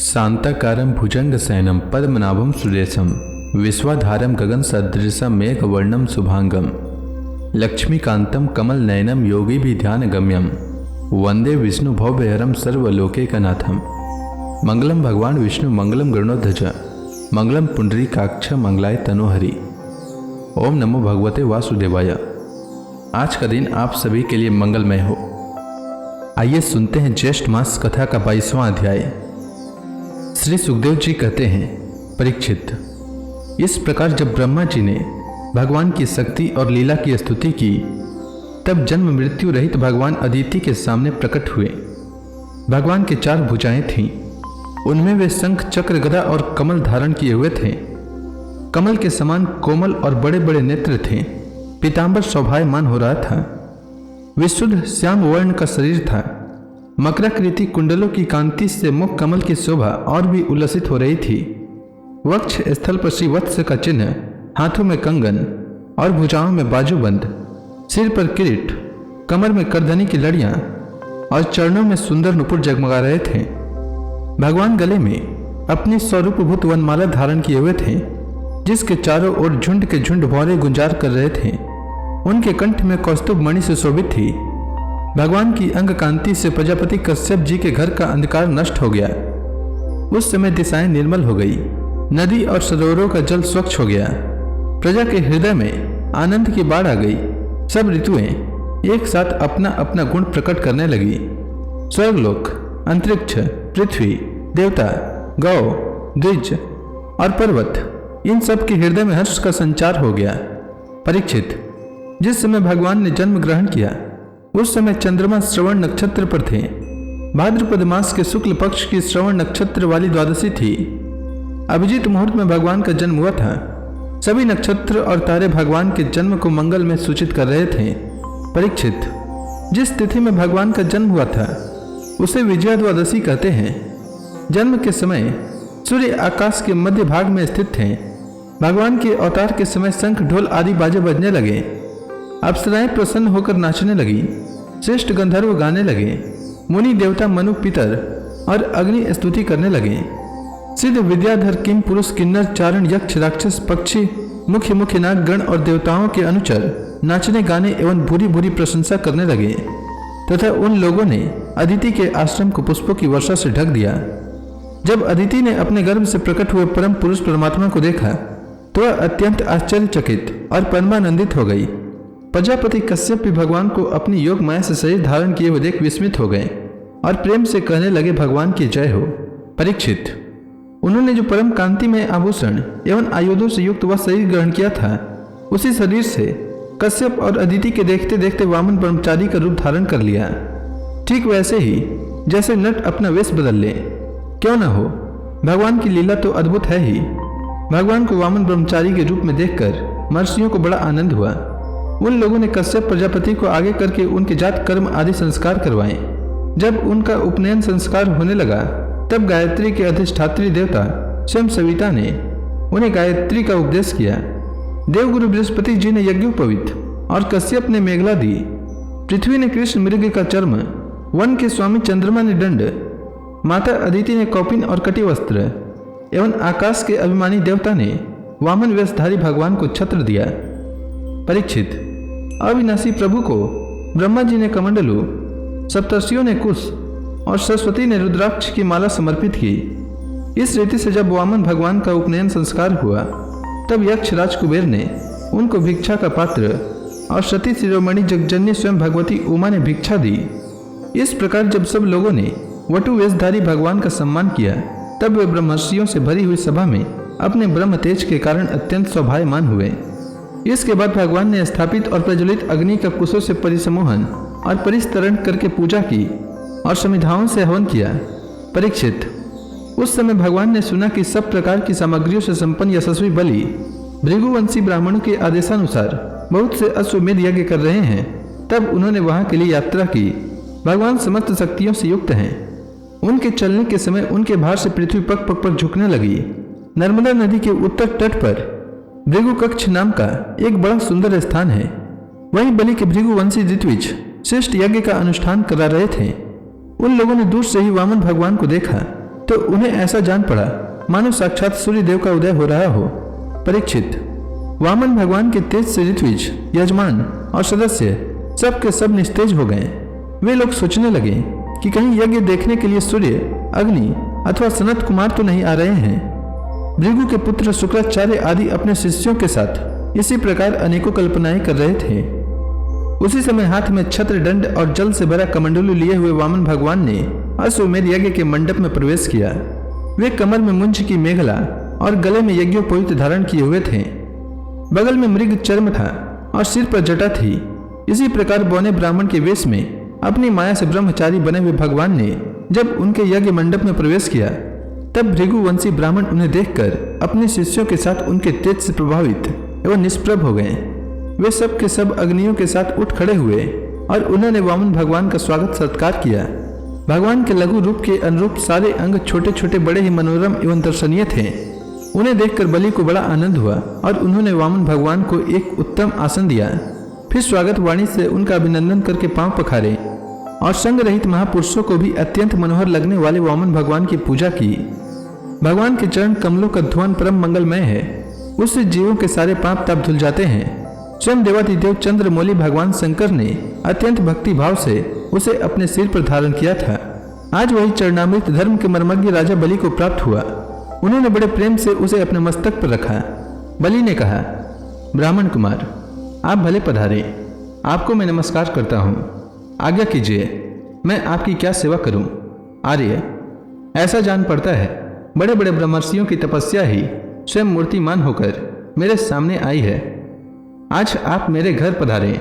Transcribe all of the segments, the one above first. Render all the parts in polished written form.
शांताकारं भुजंगशयनं पद्मनाभं सुरेशं विश्वाधारं गगनसदृशं मेघवर्णं शुभांगं लक्ष्मीकान्तं कमलनयनं योगिभिध्यानगम्यं वंदे विष्णु भवभयहरं सर्वलोकैकनाथं। मंगलम भगवान विष्णु मंगलम गरुड़ध्वज मंगलम पुंडरीकाक्ष मंगलाय तनोहरि। ओम नमो भगवते वासुदेवाय। आज का दिन आप सभी के लिए मंगलमय हो। आइए सुनते हैं ज्येष्ठ मास कथा का 22वां अध्याय। श्री सुखदेव जी कहते हैं, परीक्षित, इस प्रकार जब ब्रह्मा जी ने भगवान की शक्ति और लीला की स्तुति की, तब जन्म मृत्यु रहित भगवान अदिति के सामने प्रकट हुए। भगवान की 4 भुजाएं थीं, उनमें वे शंख चक्र गदा और कमल धारण किए हुए थे। कमल के समान कोमल और बड़े बड़े नेत्र थे। पीतांबर शोभायमान हो रहा था। विशुद्ध श्याम वर्ण का शरीर था। मकराकृति कुंडलों की कांति से मुख कमल की शोभा और भी उल्लसित हो रही थी। वक्ष स्थल पर श्री वत्स का चिन्ह, हाथों में कंगन और भुजाओं में बाजूबंद, सिर पर किरीट, कमर में करधनी की लड़ियां और चरणों में सुंदर नुपुर जगमगा रहे थे। भगवान गले में अपनी स्वरूपभूत वनमाला धारण किए हुए थे, जिसके चारों ओर झुंड के झुंड भौरे गुंजार कर रहे थे। उनके कंठ में कौस्तुभ मणि सुशोभित थी। भगवान की अंग कांति से प्रजापति कश्यप जी के घर का अंधकार नष्ट हो गया। उस समय दिशाएं निर्मल हो गई, नदी और सरोवरों का जल स्वच्छ हो गया। प्रजा के हृदय में आनंद की बाढ़ आ गई। सब ऋतुएं एक साथ अपना अपना गुण प्रकट करने लगी। स्वर्गलोक, अंतरिक्ष, पृथ्वी, देवता, गौ, द्विज और पर्वत, इन सब के हृदय में हर्ष का संचार हो गया। परीक्षित, जिस समय भगवान ने जन्म ग्रहण किया, उस समय चंद्रमा श्रवण नक्षत्र पर थे। भाद्रपद मास के शुक्ल पक्ष की श्रवण नक्षत्र वाली द्वादशी थी। अभिजीत मुहूर्त में भगवान का जन्म हुआ था। सभी नक्षत्र और तारे भगवान के जन्म को मंगल में सूचित कर रहे थे। परीक्षित, जिस तिथि में भगवान का जन्म हुआ था, उसे विजया द्वादशी कहते हैं। जन्म के समय सूर्य आकाश के मध्य भाग में स्थित थे। भगवान के अवतार के समय शंख, ढोल आदि बाजे बजने लगे। अप्सराएं प्रसन्न होकर नाचने लगी। श्रेष्ठ गंधर्व गाने लगे। मुनि, देवता, मनु, पितर और अग्नि स्तुति करने लगे। सिद्ध, विद्याधर, किम पुरुष, किन्नर, चारण, यक्ष, राक्षस, पक्षी, मुख्य नाग गण और देवताओं के अनुचर नाचने गाने एवं बुरी बुरी प्रशंसा करने लगे तथा उन लोगों ने अदिति के आश्रम को पुष्पों की वर्षा से ढक दिया। जब अदिति ने अपने गर्भ से प्रकट हुए परम पुरुष परमात्मा को देखा तो वह अत्यंत आश्चर्यचकित और परमानंदित हो गई। प्रजापति कश्यप भी भगवान को अपनी योग माया से शरीर धारण किए हुए देख विस्मित हो गए और प्रेम से कहने लगे, भगवान की जय हो। परीक्षित, उन्होंने जो परम कांति में आभूषण एवं आयुधों से युक्त वह शरीर ग्रहण किया था, उसी शरीर से कश्यप और अदिति के देखते देखते वामन ब्रह्मचारी का रूप धारण कर लिया। ठीक वैसे ही जैसे नट अपना वेश बदल ले। क्यों न हो, भगवान की लीला तो अद्भुत है ही। भगवान को वामन ब्रह्मचारी के रूप में देखकर महर्षियों को बड़ा आनंद हुआ। उन लोगों ने कश्यप प्रजापति को आगे करके उनके जात कर्म आदि संस्कार करवाए। जब उनका उपनयन संस्कार होने लगा, तब गायत्री के अधिष्ठात्री देवता स्वयं सविता ने उन्हें गायत्री का उपदेश किया। देवगुरु बृहस्पति जी ने यज्ञोपवीत और कश्यप ने मेघला दी। पृथ्वी ने कृष्ण मृग का चर्म, वन के स्वामी चंद्रमा ने दंड, माता अदिति ने कौपिन और कटी वस्त्र एवं आकाश के अभिमानी देवता ने वामन वेशधारी भगवान को छत्र दिया। परीक्षित, अविनाशी प्रभु को ब्रह्मा जी ने कमंडलू, सप्तर्षियों ने कुश और सरस्वती ने रुद्राक्ष की माला समर्पित की। इस रीति से जब वामन भगवान का उपनयन संस्कार हुआ, तब यक्ष राज कुबेर ने उनको भिक्षा का पात्र और सती शिरोमणि जगजननी स्वयं भगवती उमा ने भिक्षा दी। इस प्रकार जब सब लोगों ने वटु वेशधारी भगवान का सम्मान किया, तब वे ब्रह्मर्षियों से भरी हुई सभा में अपने ब्रह्म तेज के कारण अत्यंत शोभायमान हुए। इसके बाद भगवान ने स्थापित और प्रज्वलित अग्नि का कुशों से परिसमोहन और परिस्तरण करके पूजा की और समिधाओं से हवन किया। परीक्षित, उस समय भगवान ने सुना कि सब प्रकार की सामग्रियों से संपन्न यशस्वी बलि भृगुवंशी ब्राह्मणों के आदेशानुसार बहुत से अश्वमेध यज्ञ कर रहे हैं। तब उन्होंने वहां के लिए यात्रा की। भगवान समस्त शक्तियों से युक्त हैं। उनके चलने के समय उनके भार से पृथ्वी पग पग पर झुकने लगी। नर्मदा नदी के उत्तर तट पर भृगु कक्ष नाम का एक बड़ा सुंदर स्थान है। वहीं बलि के भृगुवंशी ऋत्विज श्रेष्ठ यज्ञ का अनुष्ठान करा रहे थे। उन लोगों ने दूर से ही वामन भगवान को देखा तो उन्हें ऐसा जान पड़ा मानो साक्षात सूर्य देव का उदय हो रहा हो। परीक्षित, वामन भगवान के तेज से ऋत्विज, यजमान और सदस्य सब के सब निस्तेज हो गए। वे लोग सोचने लगे कि कहीं यज्ञ देखने के लिए सूर्य, अग्नि अथवा सनत कुमार तो नहीं आ रहे हैं। भृगु के पुत्र शुक्राचार्य आदि अपने शिष्यों के साथ इसी प्रकार अनेकों कल्पनाएं कर रहे थे। उसी समय हाथ में छत्र, दंड और जल से भरा कमंडलू लिए हुए वामन भगवान ने अश्वमेध यज्ञ के मंडप में प्रवेश किया। वे कमर में मुंज की मेखला और गले में यज्ञोपवीत धारण किए हुए थे। बगल में मृग चर्म था और सिर पर जटा थी। इसी प्रकार बौने ब्राह्मण के वेश में अपनी माया से ब्रह्मचारी बने हुए भगवान ने जब उनके यज्ञ मंडप में प्रवेश किया, तब भृगुवंशी ब्राह्मण उन्हें देखकर अपने शिष्यों के साथ उनके तेज से प्रभावित एवं निष्प्रभ हो गए। वे सब के सब अग्नियों के साथ उठ खड़े हुए और उन्होंने वामन भगवान का स्वागत सत्कार किया। भगवान के लघु रूप के अनुरूप सारे अंग छोटे छोटे बड़े ही मनोरम एवं दर्शनीय थे। उन्हें देखकर बलि को बड़ा आनंद हुआ और उन्होंने वामन भगवान को एक उत्तम आसन दिया। फिर स्वागत वाणी से उनका अभिनंदन करके पांव पखारे और संग रहित महापुरुषों को भी अत्यंत मनोहर लगने वाले वामन भगवान की पूजा की। भगवान के चरण कमलों का ध्वन परम मंगलमय है। उससे जीवों के सारे पाप ताप धुल जाते हैं। स्वयं देवादिदेव चंद्रमौली भगवान शंकर ने अत्यंत भक्ति भाव से उसे अपने सिर पर धारण किया था। आज वही चरणामृत धर्म के मर्मज्ञ राजा बलि को प्राप्त हुआ। उन्होंने बड़े प्रेम से उसे अपने मस्तक पर रखा। बलि ने कहा, ब्राह्मण कुमार, आप भले पधारे। आपको मैं नमस्कार करता हूँ। आज्ञा कीजिए, मैं आपकी क्या सेवा करूँ। आर्य, ऐसा जान पड़ता है बड़े बड़े ब्रह्मर्षियों की तपस्या ही स्वयं मूर्तिमान होकर मेरे सामने आई है। आज आप मेरे घर पधारे,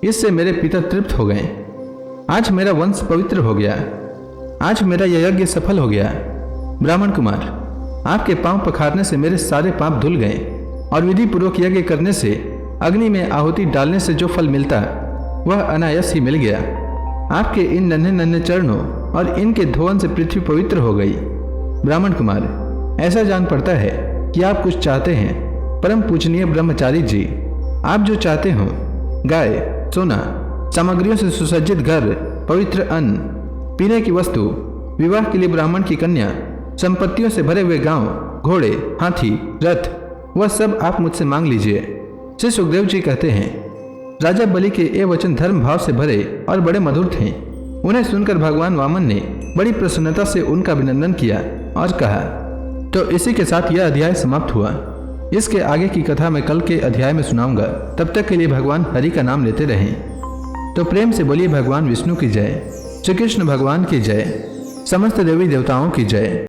इससे मेरे पिता तृप्त हो गए। आज मेरा वंश पवित्र हो गया। आज मेरा यह यज्ञ सफल हो गया। ब्राह्मण कुमार, आपके पांव पखारने से मेरे सारे पाप धुल गए और विधि पूर्वक यज्ञ करने से अग्नि में आहुति डालने से जो फल मिलता वह अनायास ही मिल गया। आपके इन नन्हे नन्हे चरणों और इनके धोवन से पृथ्वी पवित्र हो गई। ब्राह्मण कुमार, ऐसा जान पड़ता है कि आप कुछ चाहते हैं। परम पूजनीय ब्रह्मचारी जी, आप जो चाहते हो, गाय, सोना, सामग्रियों से सुसज्जित घर, पवित्र अन्न, पीने की वस्तु, विवाह के लिए ब्राह्मण की कन्या, संपत्तियों से भरे हुए गांव, घोड़े, हाथी, रथ, वह सब आप मुझसे मांग लीजिए। श्री सुखदेव जी कहते हैं, राजा बलि के ये वचन धर्म भाव से भरे और बड़े मधुर थे। उन्हें सुनकर भगवान वामन ने बड़ी प्रसन्नता से उनका अभिनंदन किया और कहा, तो इसी के साथ यह अध्याय समाप्त हुआ। इसके आगे की कथा मैं कल के अध्याय में सुनाऊंगा। तब तक के लिए भगवान हरि का नाम लेते रहें। तो प्रेम से बोलिए भगवान विष्णु की जय, श्री कृष्ण भगवान की जय, समस्त देवी देवताओं की जय।